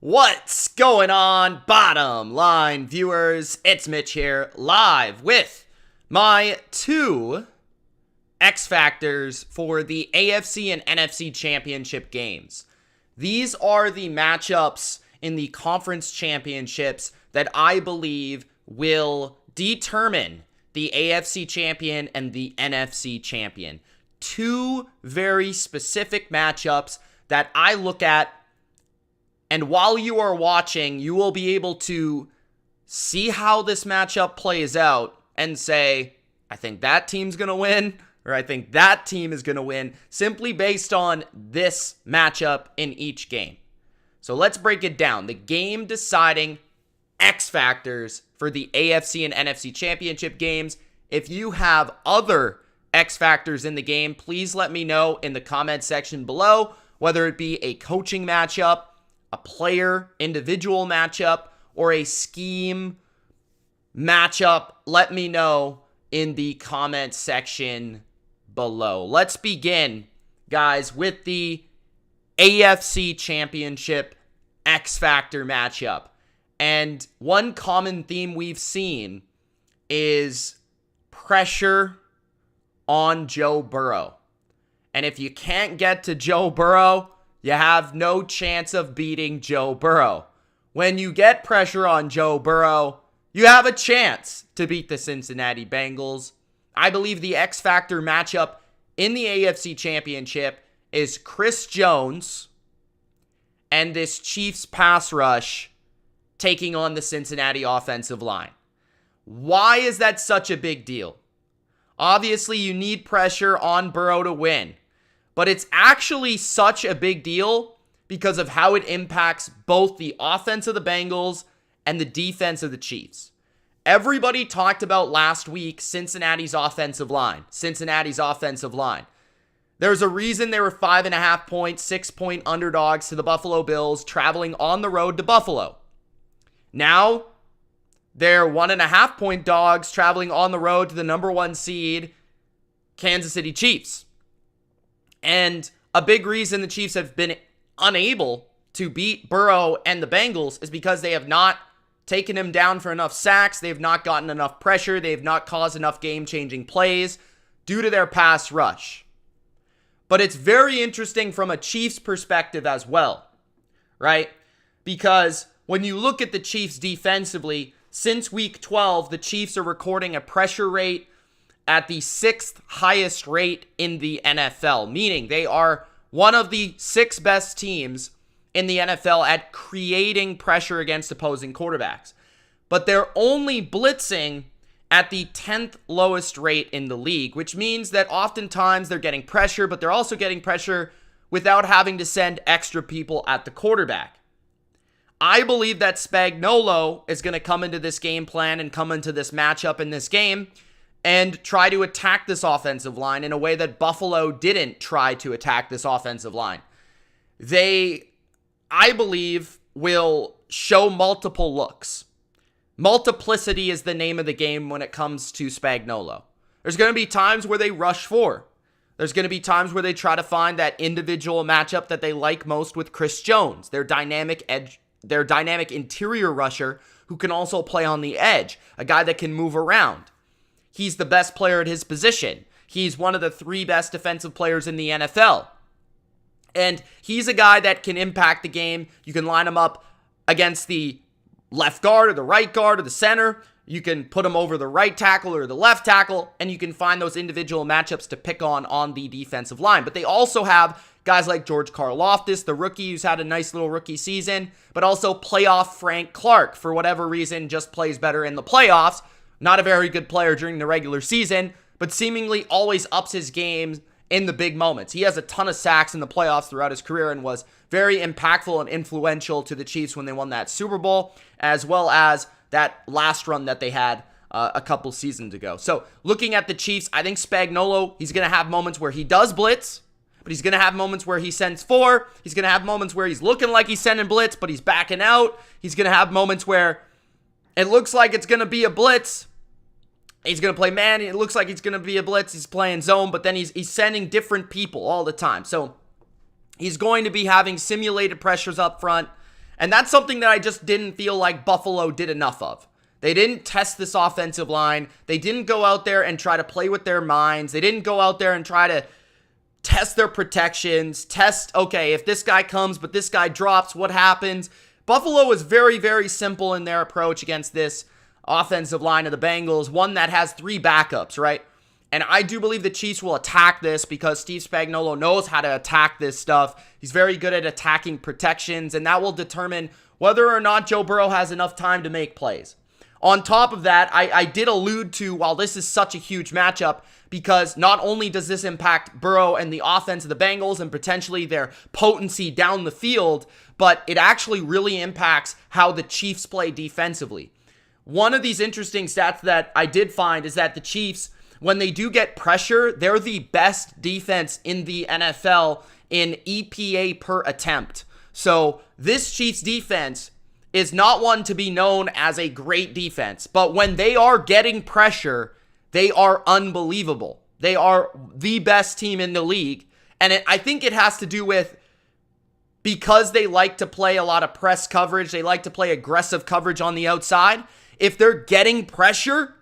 What's going on, bottom line viewers? It's Mitch here, live with my two X-Factors for the AFC and NFC Championship games. These are the matchups in the conference championships that I believe will determine the AFC champion and the NFC champion. Two very specific matchups that I look at, and while you are watching, you will be able to see how this matchup plays out and say, I think that team's going to win, or I think that team is going to win, simply based on this matchup in each game. So let's break it down. The game deciding X-Factors for the AFC and NFC Championship games. If you have other X-Factors in the game, please let me know in the comment section below, whether it be a coaching matchup, a player individual matchup, or a scheme matchup. Let me know in the comment section below. Let's begin, guys, with the AFC Championship X-Factor matchup. And one common theme we've seen is pressure on Joe Burrow. And if you can't get to Joe Burrow, you have no chance of beating Joe Burrow. When you get pressure on Joe Burrow, you have a chance to beat the Cincinnati Bengals. I believe the X-Factor matchup in the AFC Championship is Chris Jones and this Chiefs pass rush taking on the Cincinnati offensive line. Why is that such a big deal? Obviously, you need pressure on Burrow to win. But it's actually such a big deal because of how it impacts both the offense of the Bengals and the defense of the Chiefs. Everybody talked about last week Cincinnati's offensive line. There's a reason they were 5.5 point, 6-point underdogs to the Buffalo Bills traveling on the road to Buffalo. Now, they're 1.5 point dogs traveling on the road to the number 1 seed, Kansas City Chiefs. And a big reason the Chiefs have been unable to beat Burrow and the Bengals is because they have not taken him down for enough sacks. They have not gotten enough pressure. They have not caused enough game-changing plays due to their pass rush. But it's very interesting from a Chiefs perspective as well, right? Because when you look at the Chiefs defensively, since week 12, the Chiefs are recording a pressure rate at the 6th highest rate in the NFL, meaning they are one of the 6 best teams in the NFL at creating pressure against opposing quarterbacks. But they're only blitzing at the 10th lowest rate in the league, which means that oftentimes they're getting pressure, but they're also getting pressure without having to send extra people at the quarterback. I believe that Spagnuolo is going to come into this game plan and come into this matchup in this game and try to attack this offensive line in a way that Buffalo didn't try to attack this offensive line. They, I believe, will show multiple looks. Multiplicity is the name of the game when it comes to Spagnuolo. There's going to be times where they rush 4. There's going to be times where they try to find that individual matchup that they like most with Chris Jones, their dynamic interior rusher who can also play on the edge, a guy that can move around. He's the best player at his position. He's one of the 3 best defensive players in the NFL. And he's a guy that can impact the game. You can line him up against the left guard or the right guard or the center. You can put him over the right tackle or the left tackle, and you can find those individual matchups to pick on the defensive line. But they also have guys like George Karlaftis, the rookie who's had a nice little rookie season, but also playoff Frank Clark, for whatever reason, just plays better in the playoffs. Not a very good player during the regular season, but seemingly always ups his game in the big moments. He has a ton of sacks in the playoffs throughout his career and was very impactful and influential to the Chiefs when they won that Super Bowl, as well as that last run that they had a couple seasons ago. So looking at the Chiefs, I think Spagnuolo, he's going to have moments where he does blitz, but he's going to have moments where he sends 4. He's going to have moments where he's looking like he's sending blitz, but he's backing out. He's going to have moments where it looks like it's going to be a blitz. He's going to play man. It looks like it's going to be a blitz. He's playing zone, but then he's sending different people all the time. So he's going to be having simulated pressures up front, And that's something that I just didn't feel like Buffalo did enough of. They didn't test this offensive line. They didn't go out there and try to play with their minds. They didn't go out there and try to test their protections, okay, if this guy comes but this guy drops, what happens? Buffalo is very, very simple in their approach against this offensive line of the Bengals, one that has 3 backups, right? And I do believe the Chiefs will attack this because Steve Spagnuolo knows how to attack this stuff. He's very good at attacking protections, and that will determine whether or not Joe Burrow has enough time to make plays. On top of that, I did allude to, while this is such a huge matchup, because not only does this impact Burrow and the offense of the Bengals and potentially their potency down the field, but it actually really impacts how the Chiefs play defensively. One of these interesting stats that I did find is that the Chiefs, when they do get pressure, they're the best defense in the NFL in EPA per attempt. So this Chiefs defense is not one to be known as a great defense, but when they are getting pressure, they are unbelievable. They are the best team in the league, and I think it has to do with because they like to play a lot of press coverage, they like to play aggressive coverage on the outside. If they're getting pressure,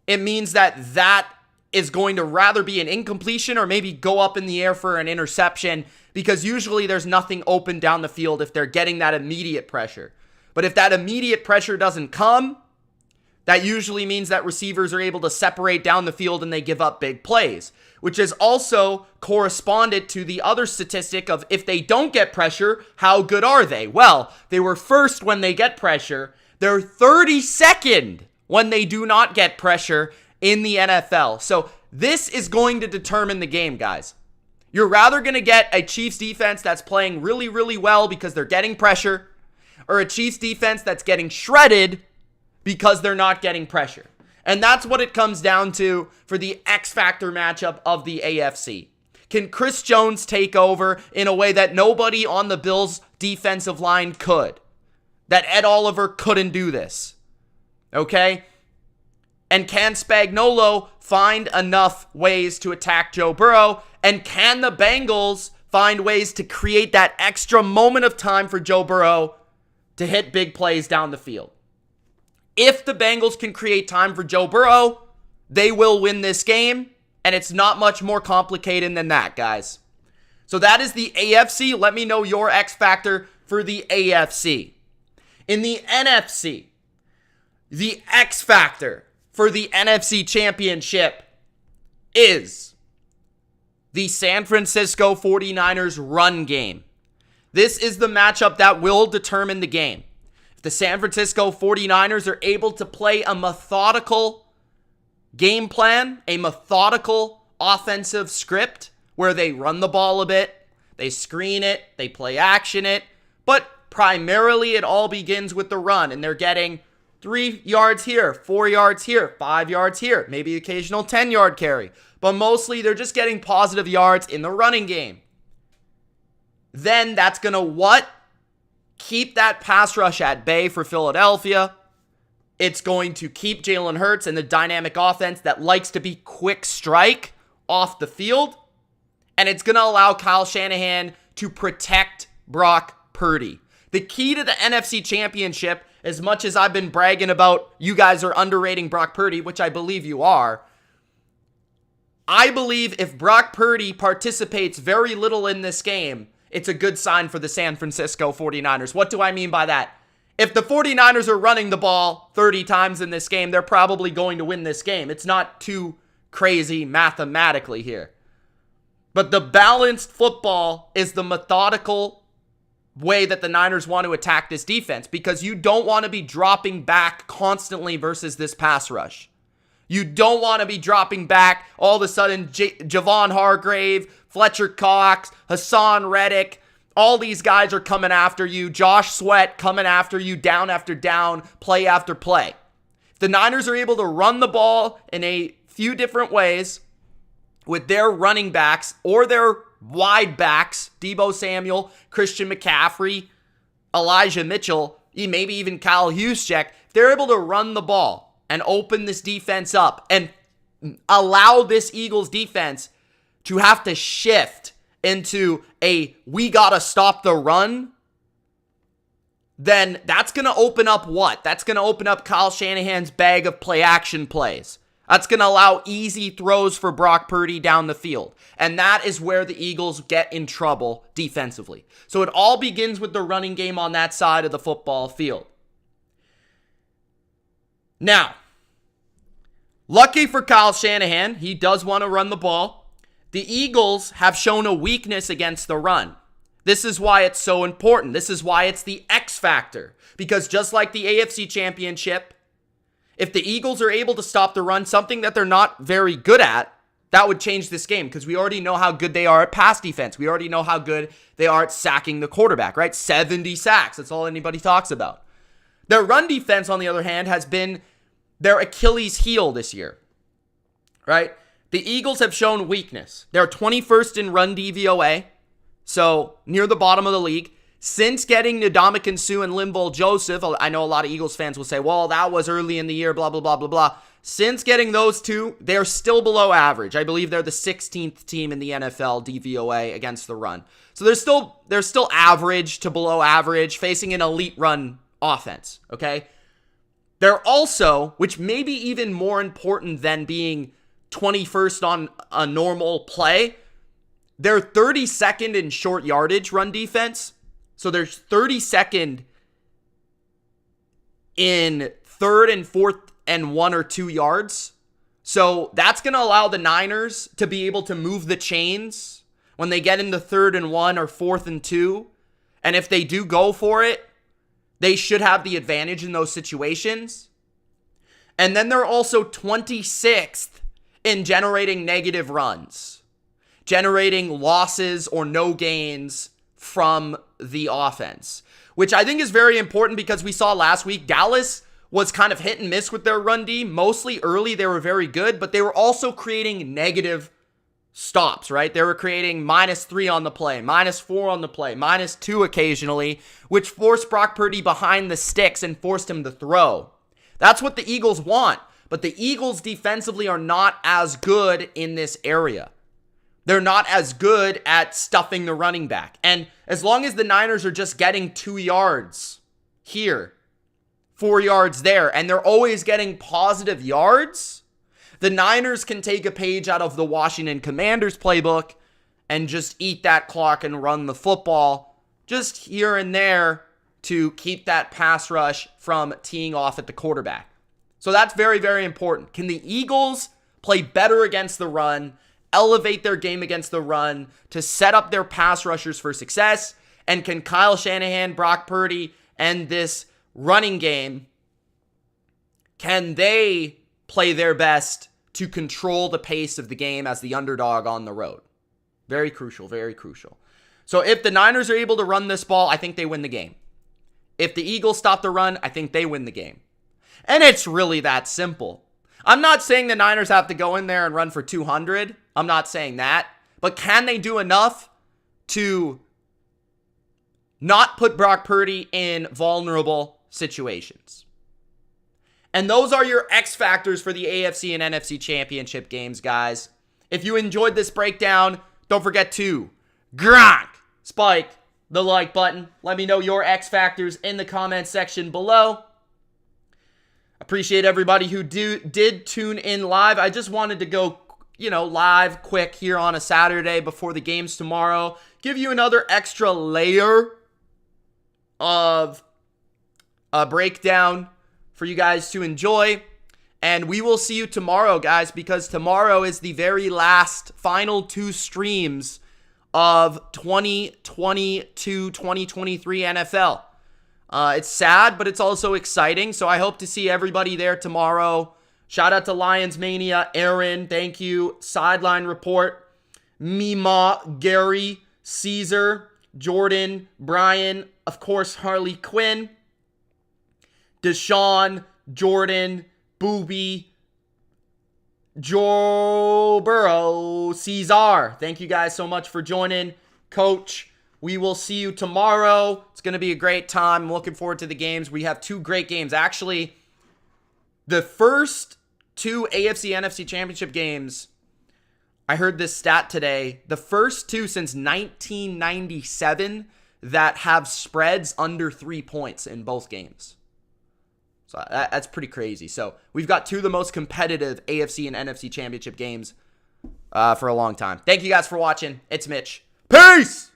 it means that is going to rather be an incompletion or maybe go up in the air for an interception, because usually there's nothing open down the field if they're getting that immediate pressure. But if that immediate pressure doesn't come, that usually means that receivers are able to separate down the field and they give up big plays, which is also corresponded to the other statistic of if they don't get pressure, how good are they? Well, they were first when they get pressure. They're 32nd when they do not get pressure in the NFL. So this is going to determine the game, guys. You're rather going to get a Chiefs defense that's playing really, really well because they're getting pressure, or a Chiefs defense that's getting shredded because they're not getting pressure. And that's what it comes down to for the X-Factor matchup of the AFC. Can Chris Jones take over in a way that nobody on the Bills' defensive line could? That Ed Oliver couldn't do this. Okay? And can Spagnuolo find enough ways to attack Joe Burrow? And can the Bengals find ways to create that extra moment of time for Joe Burrow to hit big plays down the field? If the Bengals can create time for Joe Burrow, they will win this game, and it's not much more complicated than that, guys. So that is the AFC. Let me know your X Factor for the AFC. In the NFC, the X Factor for the NFC Championship is the San Francisco 49ers run game. This is the matchup that will determine the game. The San Francisco 49ers are able to play a methodical game plan, a methodical offensive script where they run the ball a bit, they screen it, they play action it, but primarily it all begins with the run, and they're getting 3 yards here, 4 yards here, 5 yards here, maybe occasional 10-yard carry, but mostly they're just getting positive yards in the running game. Then that's going to what? Keep that pass rush at bay for Philadelphia. It's going to keep Jalen Hurts and the dynamic offense that likes to be quick strike off the field. And it's going to allow Kyle Shanahan to protect Brock Purdy. The key to the NFC Championship, as much as I've been bragging about you guys are underrating Brock Purdy, which I believe you are, I believe if Brock Purdy participates very little in this game, it's a good sign for the San Francisco 49ers. What do I mean by that? If the 49ers are running the ball 30 times in this game, they're probably going to win this game. It's not too crazy mathematically here. But the balanced football is the methodical way that the Niners want to attack this defense, because you don't want to be dropping back constantly versus this pass rush. You don't want to be dropping back all of a sudden. Javon Hargrave, Fletcher Cox, Hassan Reddick, all these guys are coming after you. Josh Sweat coming after you down after down, play after play. If the Niners are able to run the ball in a few different ways with their running backs or their wide backs, Deebo Samuel, Christian McCaffrey, Elijah Mitchell, maybe even Kyle Juszczyk, if they're able to run the ball and open this defense up and allow this Eagles defense to have to shift into a we gotta stop the run, then that's going to open up what? That's going to open up Kyle Shanahan's bag of play action plays. That's going to allow easy throws for Brock Purdy down the field. And that is where the Eagles get in trouble defensively. So it all begins with the running game on that side of the football field. Now, lucky for Kyle Shanahan, he does want to run the ball. The Eagles have shown a weakness against the run. This is why it's so important. This is why it's the X-Factor. Because just like the AFC Championship, if the Eagles are able to stop the run, something that they're not very good at, that would change this game because we already know how good they are at pass defense. We already know how good they are at sacking the quarterback, right? 70 sacks. That's all anybody talks about. Their run defense, on the other hand, has been their Achilles heel this year, right? The Eagles have shown weakness. They're 21st in run DVOA, so near the bottom of the league. Since getting Ndamukong Suh and Linval Joseph, I know a lot of Eagles fans will say, well, that was early in the year, blah, blah, blah, blah, blah. Since getting those two, they're still below average. I believe they're the 16th team in the NFL DVOA against the run. So they're still average to below average, facing an elite run offense, okay? They're also, which may be even more important than being 21st on a normal play, they're 32nd in short yardage run defense. So there's 32nd in third and fourth and 1 or 2 yards. So that's going to allow the Niners to be able to move the chains when they get into 3rd and 1 or 4th and 2. And if they do go for it, they should have the advantage in those situations. And then they're also 26th in generating negative runs, generating losses or no gains from the offense, which I think is very important because we saw last week Dallas was kind of hit and miss with their run D. Mostly early, they were very good, but they were also creating negative stops, right? They were creating -3 on the play, -4 on the play, -2 occasionally, which forced Brock Purdy behind the sticks and forced him to throw. That's what the Eagles want, but the Eagles defensively are not as good in this area. They're not as good at stuffing the running back. And as long as the Niners are just getting 2 yards here, 4 yards there, and they're always getting positive yards, the Niners can take a page out of the Washington Commanders playbook and just eat that clock and run the football just here and there to keep that pass rush from teeing off at the quarterback. So that's very, very important. Can the Eagles play better against the run, elevate their game against the run to set up their pass rushers for success? And can Kyle Shanahan, Brock Purdy, and this running game, can they play their best to control the pace of the game as the underdog on the road? Very crucial, very crucial. So if the Niners are able to run this ball, I think they win the game. If the Eagles stop the run, I think they win the game. And it's really that simple. I'm not saying the Niners have to go in there and run for 200. I'm not saying that. But can they do enough to not put Brock Purdy in vulnerable situations? And those are your X factors for the AFC and NFC Championship games, guys. If you enjoyed this breakdown, don't forget to spike the like button. Let me know your X factors in the comment section below. Appreciate everybody who did tune in live. I just wanted to go, live quick here on a Saturday before the games tomorrow. Give you another extra layer of a breakdown for you guys to enjoy. And we will see you tomorrow, guys, because tomorrow is the very last final 2 streams of 2022-2023 NFL. It's sad, but it's also exciting. So I hope to see everybody there tomorrow. Shout out to Lions Mania, Aaron, thank you. Sideline Report, Mima, Gary, Caesar, Jordan, Brian, of course, Harley Quinn, Deshaun, Jordan, Booby, Joe Burrow, Caesar. Thank you guys so much for joining. Coach, we will see you tomorrow. It's going to be a great time. I'm looking forward to the games. We have 2 great games. Actually, the first 2 AFC NFC Championship games, I heard this stat today. The first 2 since 1997, that have spreads under 3 points in both games. So that's pretty crazy. So we've got two of the most competitive AFC and NFC Championship games for a long time. Thank you guys for watching. It's Mitch. Peace!